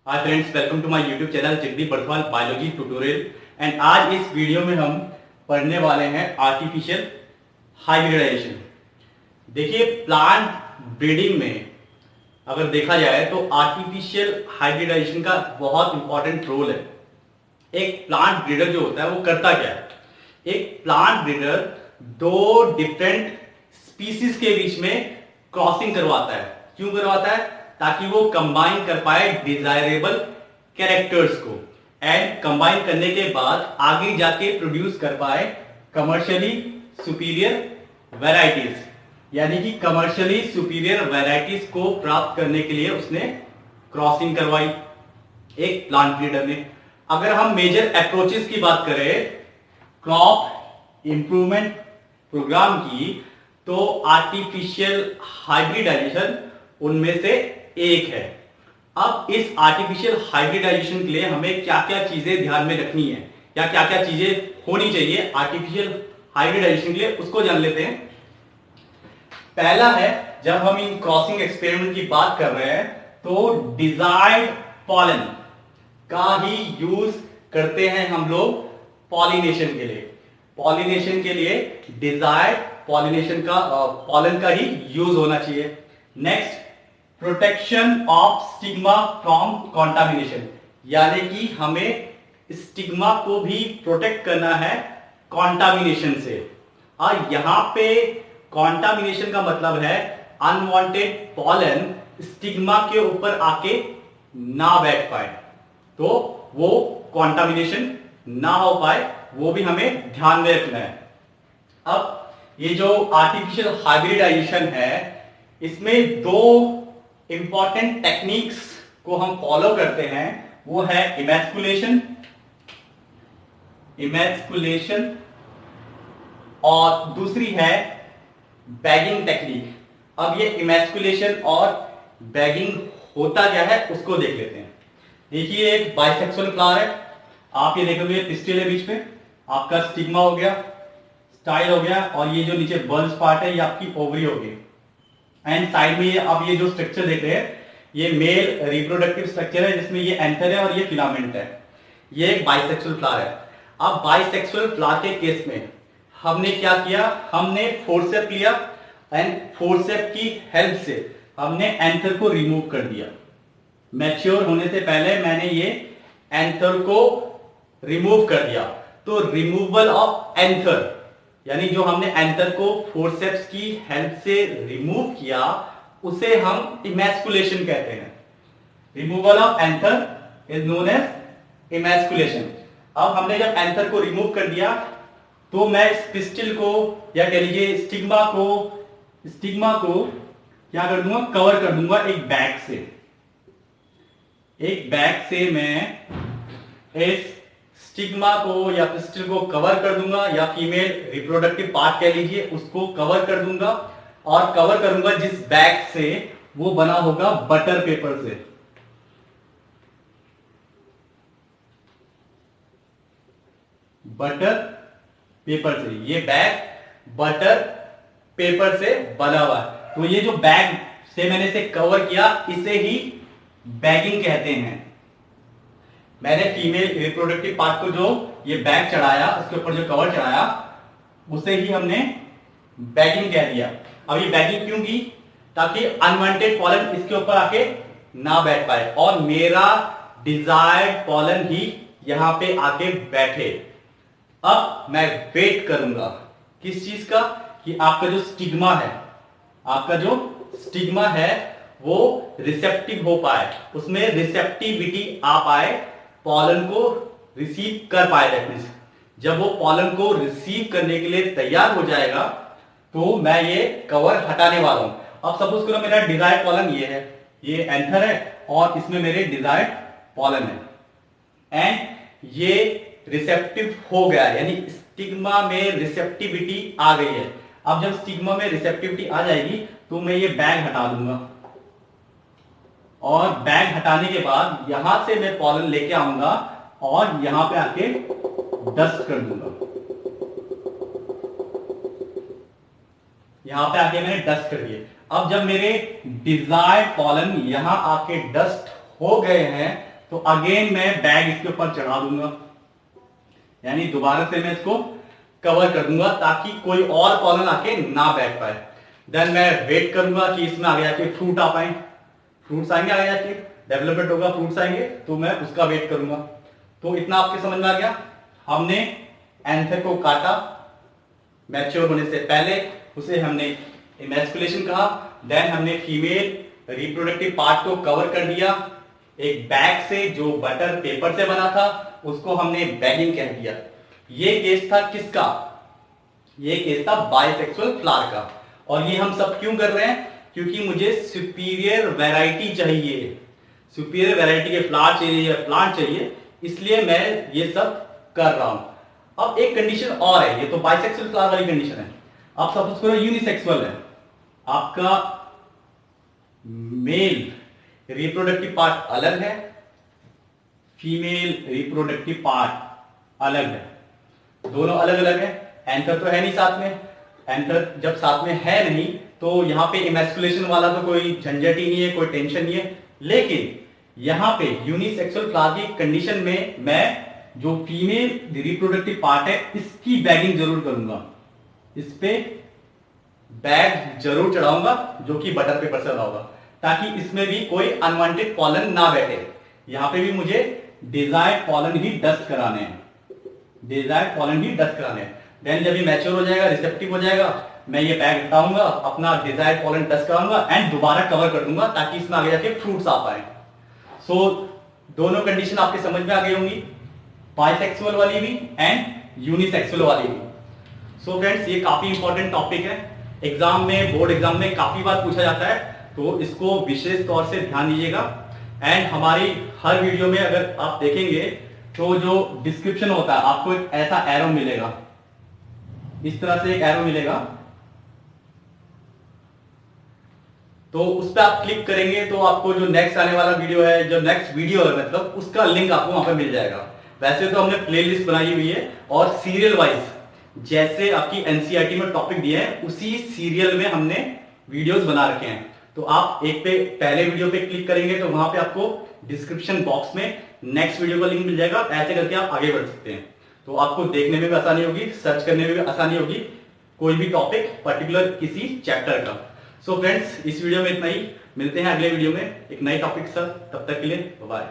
Hi friends, welcome to my YouTube channel Jagdeep Barthwal biology tutorial. And आज इस video में हम पढ़ने वाले हैं आर्टिफिशियल हाइब्रिडाइजेशन। देखिए, प्लांट ब्रीडिंग में अगर देखा जाए तो आर्टिफिशियल हाइब्रिडाइजेशन का बहुत इंपॉर्टेंट रोल है। एक प्लांट ब्रीडर जो होता है वो करता क्या है? एक प्लांट ब्रीडर दो डिफरेंट स्पीसीज के बीच में क्रॉसिंग करवाता है। क्यों करवाता है? ताकि वो कंबाइन कर पाए डिजायरेबल कैरेक्टर्स को, एंड कंबाइन करने के बाद आगे जाके प्रोड्यूस कर पाए कमर्शियली सुपीरियर वैरायटीज। यानी कि कमर्शियली सुपीरियर वैरायटीज को प्राप्त करने के लिए उसने क्रॉसिंग करवाई एक प्लांट ब्रीडर ने। अगर हम मेजर अप्रोचेस की बात करें क्रॉप इंप्रूवमेंट प्रोग्राम की, तो आर्टिफिशियल हाइब्रिडाइजेशन उनमें से एक है। अब इस आर्टिफिशियल हाइब्रिडाइजेशन के लिए हमें क्या क्या चीजें ध्यान में रखनी है या क्या क्या चीजें होनी चाहिए आर्टिफिशियल हाइब्रिडाइजेशन के लिए, उसको जान लेते हैं। पहला है, जब हम इन क्रॉसिंग एक्सपेरिमेंट की बात कर रहे हैं तो डिजायर्ड पॉलन का ही यूज करते हैं हम लोग पॉलिनेशन के लिए। पॉलिनेशन के लिए डिजायर्ड पॉलिनेशन का पॉलन का ही यूज होना चाहिए। Next, protection of stigma from contamination, यानी कि हमें स्टिग्मा को भी प्रोटेक्ट करना है कॉन्टामिनेशन से। और यहां पे कॉन्टामिनेशन का मतलब है अनवांटेड पॉलन स्टिग्मा के ऊपर आके ना बैठ पाए, तो वो कॉन्टामिनेशन ना हो पाए, वो भी हमें ध्यान में रखना है। अब ये जो आर्टिफिशियल हाइब्रिडाइजेशन है, इसमें दो इंपॉर्टेंट टेक्निक्स को हम फॉलो करते हैं। वो है इमैस्कुलेशन और दूसरी है बैगिंग टेक्निक। अब ये इमैस्कुलेशन और बैगिंग होता क्या है उसको देख लेते हैं। देखिए, एक बाइसेक्सुअल फ्लावर है, आप ये देखोगे पिस्टिल है बीच में, आपका स्टिग्मा हो गया, स्टाइल हो गया, और ये जो नीचे बल्ज पार्ट है ये आपकी ओवरी हो गई। एंड साइड में आप ये जो स्ट्रक्चर देख रहे हैं ये मेल रिप्रोडक्टिव स्ट्रक्चर है, जिसमें ये एंथर है और ये फिलामेंट है। ये एक बाइसेक्सुअल फ्लावर है। अब बाइसेक्सुअल फ्लावर के केस में हमने क्या किया? हमने फोर्सेप लिया एंड फोर्सेप की हेल्प से हमने एंथर को रिमूव कर दिया। मैच्योर होने से पहले मैंने ये एंथर को रिमूव कर दिया। तो रिमूवल ऑफ एंथर, यानी जो हमने एंथर को फोर्सेप्स की हेल्प से रिमूव किया, उसे हम इमैस्कुलेशन कहते हैं। Removal of anther is known as emasculation. अब हमने जब एंथर को रिमूव कर दिया तो मैं इस पिस्टिल को या कह लीजिए स्टिग्मा को क्या कर दूंगा? कवर कर दूंगा एक बैग से। एक बैग से मैं इस स्टिग्मा को या पिस्टिल को कवर कर दूंगा, या फीमेल रिप्रोडक्टिव पार्ट कह लीजिए उसको कवर कर दूंगा, और कवर करूंगा जिस बैग से, वो बना होगा बटर पेपर से। बटर पेपर से, ये बैग बटर पेपर से बना हुआ है। तो ये जो बैग से मैंने इसे कवर किया, इसे ही बैगिंग कहते हैं। मैंने फीमेल रिप्रोडक्टिव पार्ट को जो ये बैग चढ़ाया, उसके ऊपर जो कवर चढ़ाया, उसे ही हमने बैगिंग कह दिया। अब ये बैगिंग क्यों की? ताकि अनवांटेड पॉलन इसके ऊपर आके ना बैठ पाए और मेरा डिजायर्ड पॉलन ही यहां पे आके बैठे। अब मैं वेट करूंगा किस चीज का? कि आपका जो स्टिग्मा है वो रिसेप्टिव हो पाए, उसमें रिसेप्टिविटी आ पाए, पॉलन को रिसीव कर पाए। दैट मींस जब वो पॉलन को रिसीव करने के लिए तैयार हो जाएगा तो मैं ये कवर हटाने वाला हूं। अब सपोज करो मेरा डिजायर्ड पॉलन ये है, ये एंथर है और इसमें मेरे डिजायर्ड पॉलन है, एंड ये रिसेप्टिव हो गया, यानी स्टिग्मा में रिसेप्टिविटी आ गई है। अब जब स्टिग्मा में रिसेप्टिविटी आ जाएगी तो मैं ये बैग हटा दूंगा, और बैग हटाने के बाद यहां से मैं पॉलन लेके आऊंगा और यहां पे आके डस्ट कर दूंगा। यहां पे आके मैंने डस्ट कर दिए। अब जब मेरे डिजायर्ड पॉलन यहां आके डस्ट हो गए हैं तो अगेन मैं बैग इसके ऊपर चढ़ा दूंगा, यानी दोबारा से मैं इसको कवर कर दूंगा ताकि कोई और पॉलन आके ना बैठ पाए। देन मैं वेट करूंगा कि इसमें आगे जाके फ्रूट आ पाए, फ्रूट्स आएंगे आगे जाके, डेवलपमेंट होगा, फ्रूट्स आएंगे, तो मैं उसका वेट करूंगा। तो इतना आपके समझ में आ गया। हमने एंथर को काटा मैच्योर होने से पहले, उसे हमने इमैस्कुलेशन कहा। देन हमने फीमेल रिप्रोडक्टिव पार्ट को कवर कर दिया एक बैग से जो बटर पेपर से बना था, उसको हमने बैगिंग कह दिया। ये केस था किसका? ये केस था बाइसेक्सुअल फ्लावर का। और ये हम सब क्यों कर रहे हैं? क्योंकि मुझे सुपीरियर वैरायटी चाहिए, सुपीरियर वैरायटी के फ्लावर चाहिए या प्लांट चाहिए, इसलिए मैं ये सब कर रहा हूं। अब एक कंडीशन और है, ये तो बाइसेक्सुअल फ्लावर वाली कंडीशन है। अब सपोज करो यूनिसेक्सुअल है, आपका मेल रिप्रोडक्टिव पार्ट अलग है, फीमेल रिप्रोडक्टिव पार्ट अलग है, दोनों अलग अलग है। एंथर तो है नहीं साथ में, एंथर जब साथ में है नहीं तो यहां पे इमैस्कुलेशन वाला तो कोई झंझट ही नहीं है, कोई टेंशन नहीं है। लेकिन यहां पे यूनिसेक्सुअल फ्लावर की कंडीशन में मैं जो फीमेल रिप्रोडक्टिव पार्ट है इसकी बैगिंग जरूर करूंगा, इस पे बैग जरूर चढ़ाऊंगा जो कि बटर पेपर से बना होगा, ताकि इसमें भी कोई अनवांटेड पॉलन ना बैठे। यहां पे भी मुझे डिजायर्ड पॉलन ही डस्ट कराने हैं, डिजायर्ड पॉलन ही डस्ट कराने हैं। देन जब ये मैच्योर हो जाएगा, रिसेप्टिव हो जाएगा, मैं ये बैग हटाऊंगा, अपना डिजायर्ड पॉलन डस्ट कराऊंगा एंड दोबारा कवर कर दूंगा ताकि इसमें आगे जाके फ्रूट्स आ पाए। सो दोनों कंडीशन आपके समझ में आ गई होंगी, बाइसेक्सुअल वाली भी एंड यूनिसेक्सुअल वाली भी। सो फ्रेंड्स, ये काफी इंपॉर्टेंट टॉपिक है, एग्जाम में, बोर्ड एग्जाम में काफी बार पूछा जाता है, तो इसको विशेष तौर से ध्यान दीजिएगा। एंड हमारी हर वीडियो में अगर आप देखेंगे तो जो डिस्क्रिप्शन होता है आपको एक ऐसा एरो मिलेगा, इस तरह से एक एरो मिलेगा, तो उस पर आप क्लिक करेंगे तो आपको जो नेक्स्ट आने वाला वीडियो है, जो नेक्स्ट वीडियो है मतलब उसका लिंक आपको वहां पे मिल जाएगा। वैसे तो हमने प्लेलिस्ट बनाई हुई है और सीरियल वाइज जैसे आपकी एनसीईआरटी में टॉपिक दिए हैं उसी सीरियल में हमने वीडियोस बना रखे हैं। तो आप एक पे पहले वीडियो पे क्लिक करेंगे तो वहां पे आपको डिस्क्रिप्शन बॉक्स में नेक्स्ट वीडियो का लिंक मिल जाएगा, ऐसे करके आप आगे बढ़ सकते हैं। तो आपको देखने में भी आसानी होगी, सर्च करने में भी आसानी होगी, कोई भी टॉपिक पर्टिकुलर किसी चैप्टर का। सो फ्रेंड्स, इस वीडियो में इतना ही, मिलते हैं अगले वीडियो में एक नए टॉपिक के साथ, तब तक के लिए बाय।